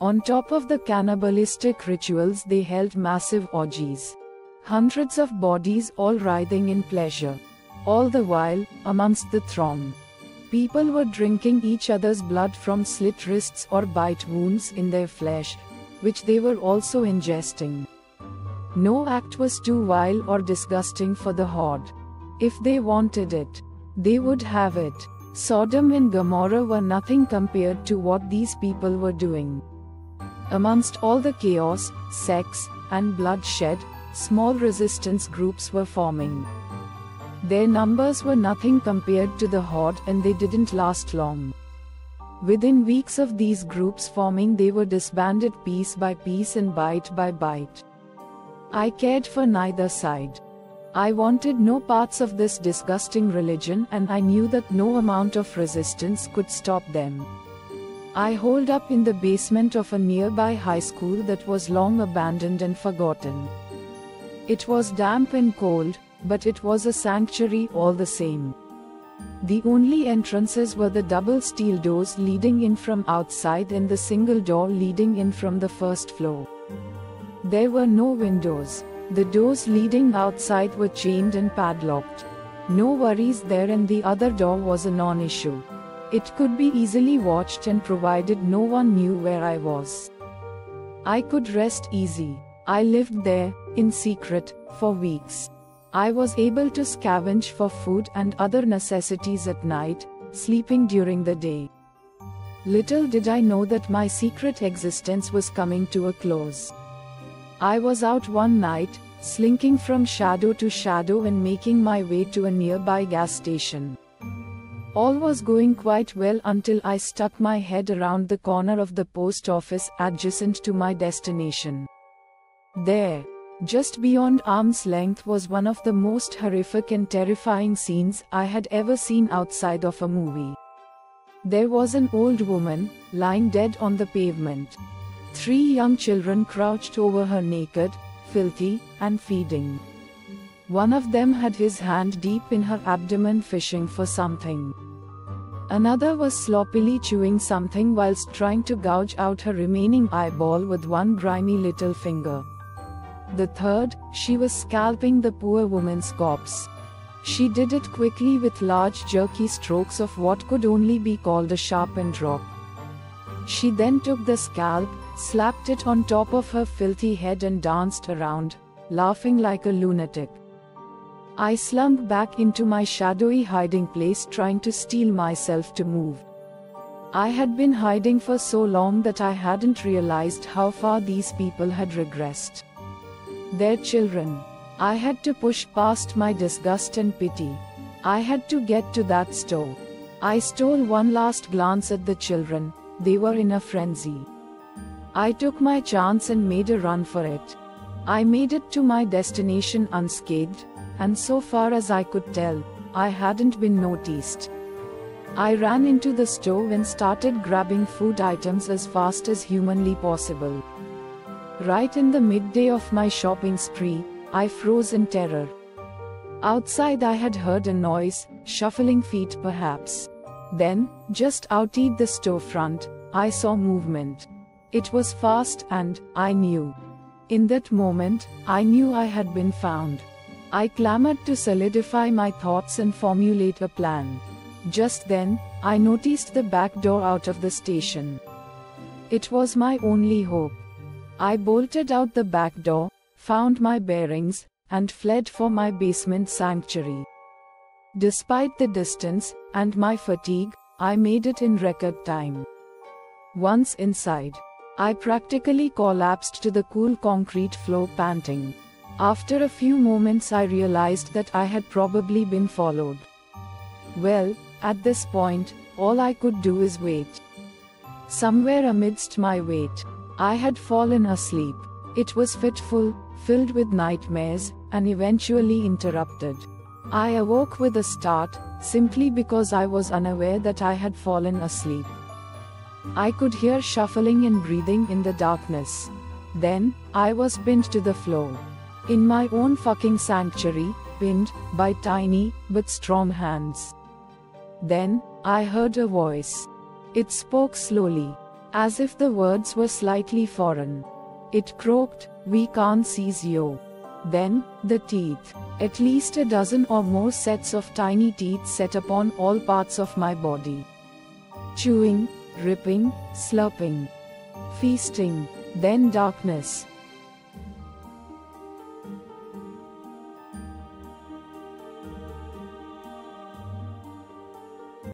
On top of the cannibalistic rituals, they held massive orgies. Hundreds of bodies all writhing in pleasure. All the while, amongst the throng, people were drinking each other's blood from slit wrists or bite wounds in their flesh, which they were also ingesting. No act was too vile or disgusting for the horde. If they wanted it, they would have it. Sodom and Gomorrah were nothing compared to what these people were doing. Amongst all the chaos, sex, and bloodshed, small resistance groups were forming. Their numbers were nothing compared to the horde, and they didn't last long. Within weeks of these groups forming, they were disbanded piece by piece and bite by bite. I cared for neither side. I wanted no parts of this disgusting religion, and I knew that no amount of resistance could stop them. I holed up in the basement of a nearby high school that was long abandoned and forgotten. It was damp and cold, but it was a sanctuary all the same. The only entrances were the double steel doors leading in from outside and the single door leading in from the first floor. There were no windows. The doors leading outside were chained and padlocked. No worries there, and the other door was a non-issue. It could be easily watched, and provided no one knew where I was, I could rest easy. I lived there, in secret, for weeks. I was able to scavenge for food and other necessities at night, sleeping during the day. Little did I know that my secret existence was coming to a close. I was out one night, slinking from shadow to shadow and making my way to a nearby gas station. All was going quite well until I stuck my head around the corner of the post office adjacent to my destination. There, just beyond arm's length, was one of the most horrific and terrifying scenes I had ever seen outside of a movie. There was an old woman, lying dead on the pavement. 3 young children crouched over her naked, filthy, and feeding. One of them had his hand deep in her abdomen fishing for something. Another was sloppily chewing something whilst trying to gouge out her remaining eyeball with one grimy little finger. The third, she was scalping the poor woman's corpse. She did it quickly with large jerky strokes of what could only be called a sharpened rock. She then took the scalp, slapped it on top of her filthy head and danced around, laughing like a lunatic. I slunk back into my shadowy hiding place, trying to steel myself to move. I had been hiding for so long that I hadn't realized how far these people had regressed. Their children. I had to push past my disgust and pity. I had to get to that store. I stole one last glance at the children. They were in a frenzy. I took my chance and made a run for it. I made it to my destination unscathed, and so far as I could tell, I hadn't been noticed. I ran into the store and started grabbing food items as fast as humanly possible. Right in the midday of my shopping spree, I froze in terror. Outside I had heard a noise, shuffling feet perhaps. Then, just outside the storefront, I saw movement. It was fast and, I knew. In that moment, I knew I had been found. I clamored to solidify my thoughts and formulate a plan. Just then, I noticed the back door out of the station. It was my only hope. I bolted out the back door, found my bearings, and fled for my basement sanctuary. Despite the distance, and my fatigue, I made it in record time. Once inside, I practically collapsed to the cool concrete floor panting. After a few moments I realized that I had probably been followed. Well, at this point, all I could do is wait. Somewhere amidst my wait, I had fallen asleep. It was fitful, filled with nightmares, and eventually interrupted. I awoke with a start, simply because I was unaware that I had fallen asleep. I could hear shuffling and breathing in the darkness. Then, I was pinned to the floor. In my own fucking sanctuary, pinned by tiny, but strong hands. Then, I heard a voice. It spoke slowly. as if the words were slightly foreign. It croaked, "We can't seize you." Then, the teeth. At least a dozen or more sets of tiny teeth set upon all parts of my body. Chewing, ripping, slurping. Feasting. Then darkness.